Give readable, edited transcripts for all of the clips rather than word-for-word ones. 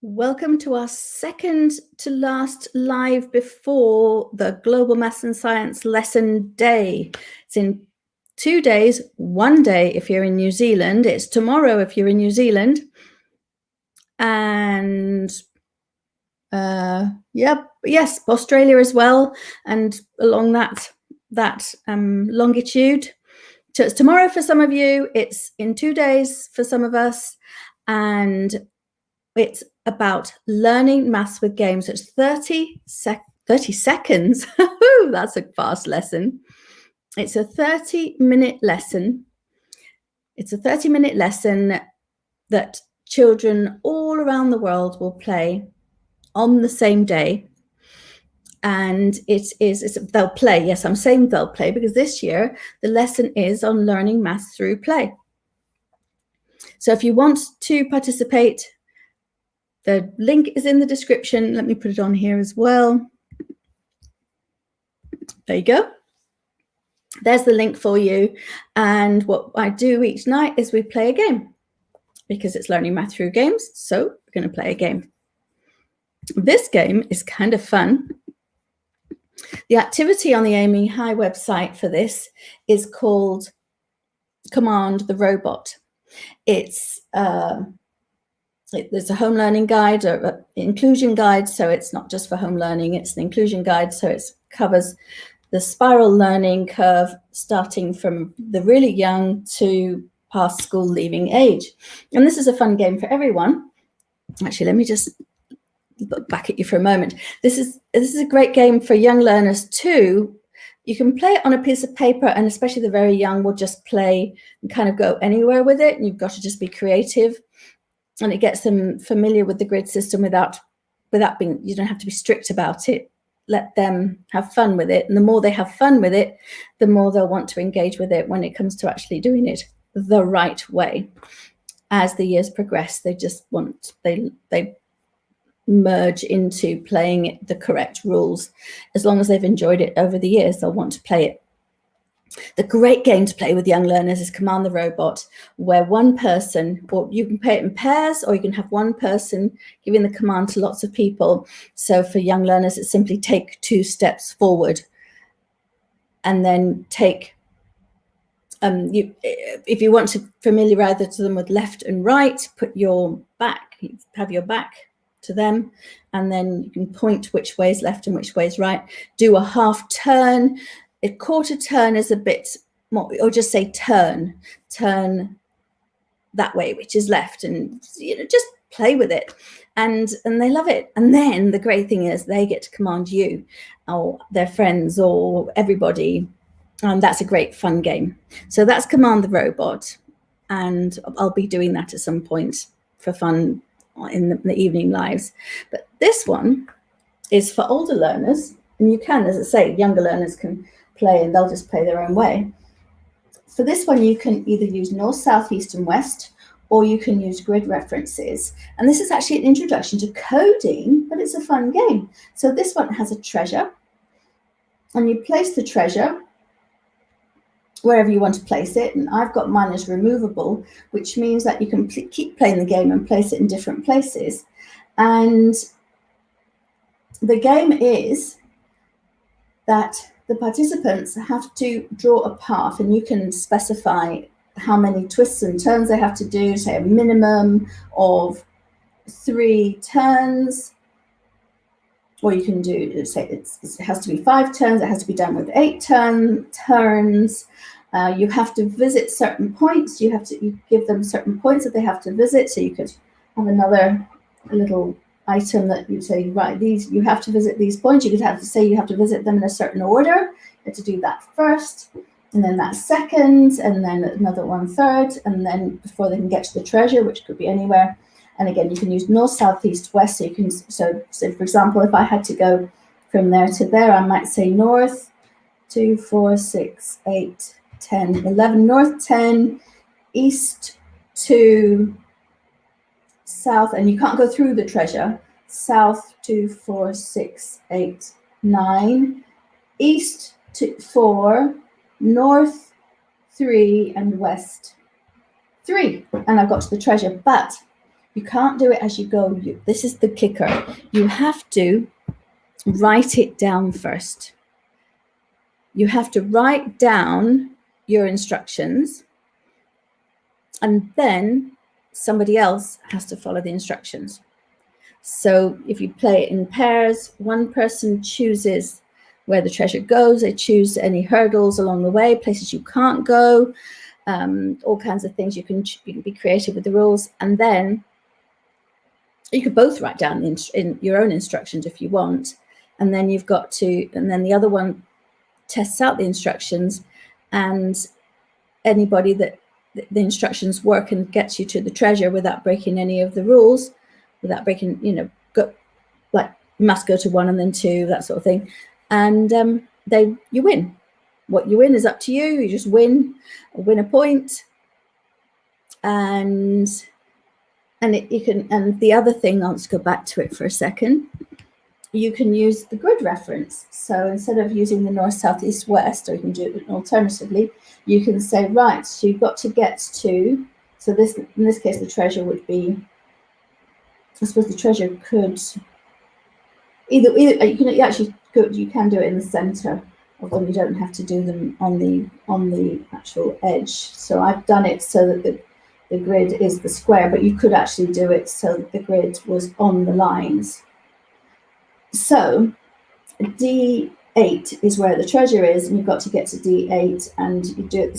Welcome to our second to last live before the Global Maths and Science Lesson Day. It's in 2 days, 1 day if you're in New Zealand. It's tomorrow if you're in New Zealand. And yes, Australia as well, and along that longitude. So it's tomorrow for some of you, it's in 2 days for some of us, and it's about learning maths with games. It's 30 seconds. That's a fast lesson. It's a 30-minute lesson. It's a 30-minute lesson that children all around the world will play on the same day. And they'll play. Yes, I'm saying they'll play because this year the lesson is on learning maths through play. So if you want to participate, the link is in the description. Let me put it on here as well. There you go. There's the link for you. And what I do each night is we play a game because it's learning math through games. So we're going to play a game. This game is kind of fun. The activity on the Aiming High website for this is called Command the Robot. It's there's a home learning guide or an inclusion guide, so it's not just for home learning, it's an inclusion guide, so it covers the spiral learning curve starting from the really young to past school leaving age. And this is a fun game for everyone. Actually, let me just look back at you for a moment. This is a great game for young learners too. You can play it on a piece of paper, and especially the very young will just play and kind of go anywhere with it, and you've got to just be creative. And it gets them familiar with the grid system without being, you don't have to be strict about it. Let them have fun with it. And the more they have fun with it, the more they'll want to engage with it when it comes to actually doing it the right way. As the years progress, they just want, they merge into playing it the correct rules. As long as they've enjoyed it over the years, they'll want to play it. The great game to play with young learners is Command the Robot, where one person, or you can play it in pairs, or you can have one person giving the command to lots of people. So for young learners, it's simply take 2 steps forward and then take, if you want to familiarize them with left and right, have your back to them, and then you can point which way is left and which way is right. Do a half turn. A quarter turn is a bit more, or just say turn that way, which is left, and just play with it, and they love it. And then the great thing is they get to command you or their friends or everybody, and that's a great fun game. So that's Command the Robot, and I'll be doing that at some point for fun in the evening lives. But this one is for older learners, and you can, as I say, younger learners can play and they'll just play their own way. For this one, you can either use north, south, east, and west, or you can use grid references. And this is actually an introduction to coding, but it's a fun game. So this one has a treasure, and you place the treasure wherever you want to place it. And I've got mine as removable, which means that you can keep playing the game and place it in different places. And the game is that the participants have to draw a path, and you can specify how many twists and turns they have to do, say a minimum of 3 turns, or you can do, say it has to be 5 turns, it has to be done with 8 turns. You have to visit certain points, you give them certain points that they have to visit, so you could have another little item that you say, right, you have to visit these points. You could have to say you have to visit them in a certain order. You have to do that first, and then that second, and then another one third, and then before they can get to the treasure, which could be anywhere. And again, you can use north, south, east, west. So you can, so for example, if I had to go from there to there, I might say north 2, 4, 6, 8, 10, 11, north 10, east 2, south, and you can't go through the treasure, south 2, 4, 6, 8, 9, east 4, north 3, and west 3, and I've got to the treasure. But You can't do it as you go. This is the kicker. You have to write it down first. You have to write down your instructions, and then somebody else has to follow the instructions. So if you play it in pairs, one person chooses where the treasure goes. They choose any hurdles along the way, places you can't go, all kinds of things. You can be creative with the rules, and then you could both write down in your own instructions if you want, and then you've got to, and then the other one tests out the instructions, and anybody that the instructions work and gets you to the treasure without breaking any of the rules, without breaking, go, like you must go to 1 and then 2, that sort of thing, and you win. What you win is up to you. You just win a point, and you can. And the other thing, I'll just go back to it for a second. You can use the grid reference. So instead of using the north, south, east, west, or you can do it alternatively, you can say, right, so you've got to get to, so this, in this case, the treasure would be, I suppose the treasure could, either you can do it in the center of them. You don't have to do them on the actual edge. So I've done it so that the grid is the square, but you could actually do it so that the grid was on the lines. So D8 is where the treasure is, and you've got to get to D8, and you do it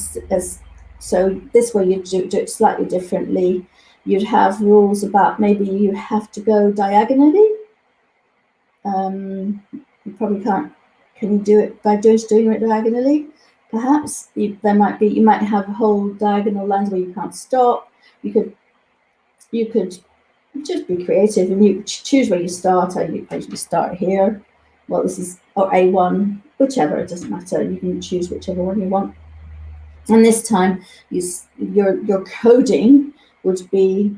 so this way you do it slightly differently. You'd have rules about maybe you have to go diagonally. You probably can't. Can you do it by just doing it diagonally? Perhaps you might have whole diagonal lines where you can't stop. You could just be creative, and you choose where you start. I usually start here. Well, this is, or A1, whichever, it doesn't matter. You can choose whichever one you want. And this time, your coding would be,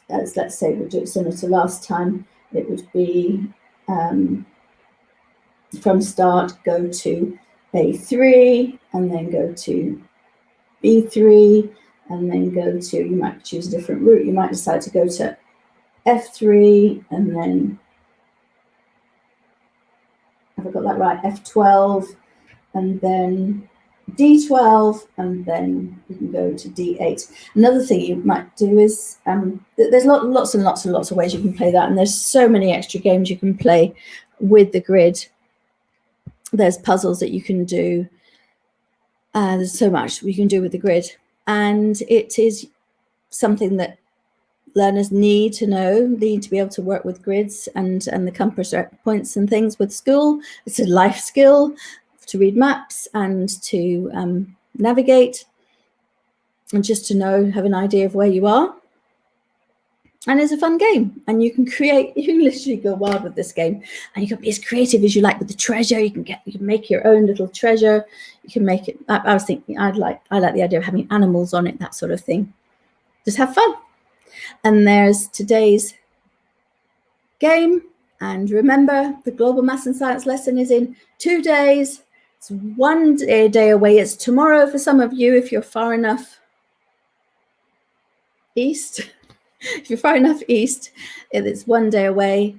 as let's say we'll do it similar to last time. It would be from start, go to A3, and then go to B3, and then go to, you might choose a different route. You might decide to go to F3, and then, have I got that right? F12, and then D12, and then you can go to D8. Another thing you might do is, there's lots and lots of ways you can play that, and there's so many extra games you can play with the grid. There's puzzles that you can do. There's so much we can do with the grid, and it is something that learners need to know, need to be able to work with grids and the compass points and things with school. It's a life skill to read maps and to navigate, and just to have an idea of where you are. And it's a fun game, and you can literally go wild with this game, and you can be as creative as you like with the treasure. You can make your own little treasure. You can make it. I was thinking I like the idea of having animals on it, that sort of thing. Just have fun. And there's today's game. And remember, the Global Maths and Science lesson is in 2 days. It's 1 day away. It's tomorrow for some of you if you're far enough east. If you're far enough east, it's 1 day away.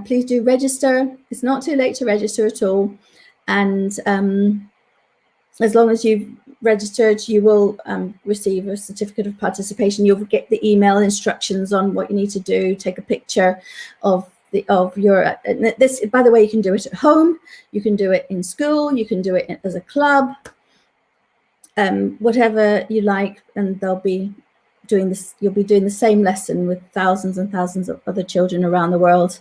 Please do register. It's not too late to register at all. And as long as you've registered, you will receive a certificate of participation. You'll get the email instructions on what you need to do. Take a picture of your this. By the way, you can do it at home. You can do it in school. You can do it as a club. Whatever you like, and they'll be doing this. You'll be doing the same lesson with thousands and thousands of other children around the world.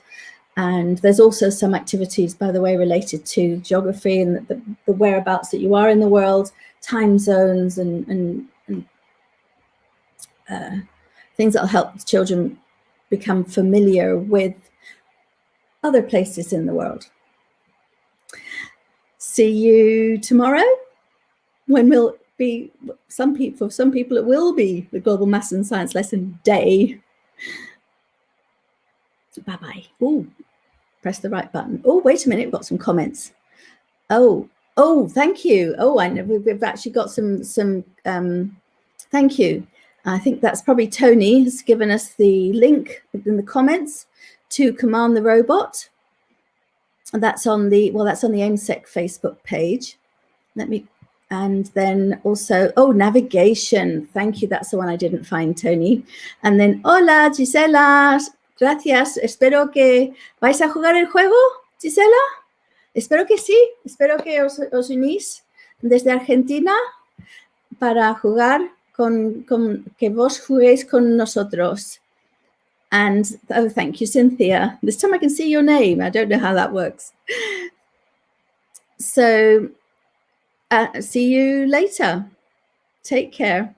And there's also some activities, by the way, related to geography and the whereabouts that you are in the world, time zones, and things that'll help children become familiar with other places in the world. See you tomorrow, when we'll be, for some people it will be the Global Maths and Science lesson day. Bye-bye. Oh, press the right button. Oh, wait a minute, we've got some comments. Oh, thank you. Oh, I know we've actually got some thank you. I think that's probably Tony has given us the link in the comments to Command the Robot. And that's on the AIMSEC Facebook page. And then also, navigation. Thank you. That's the one I didn't find, Tony. And then, hola, Gisela. Gracias. Espero que vais a jugar el juego, Gisela. Espero que sí. Espero que os unís desde Argentina para jugar que vos juguéis con nosotros. And thank you, Cynthia. This time I can see your name. I don't know how that works. So see you later. Take care.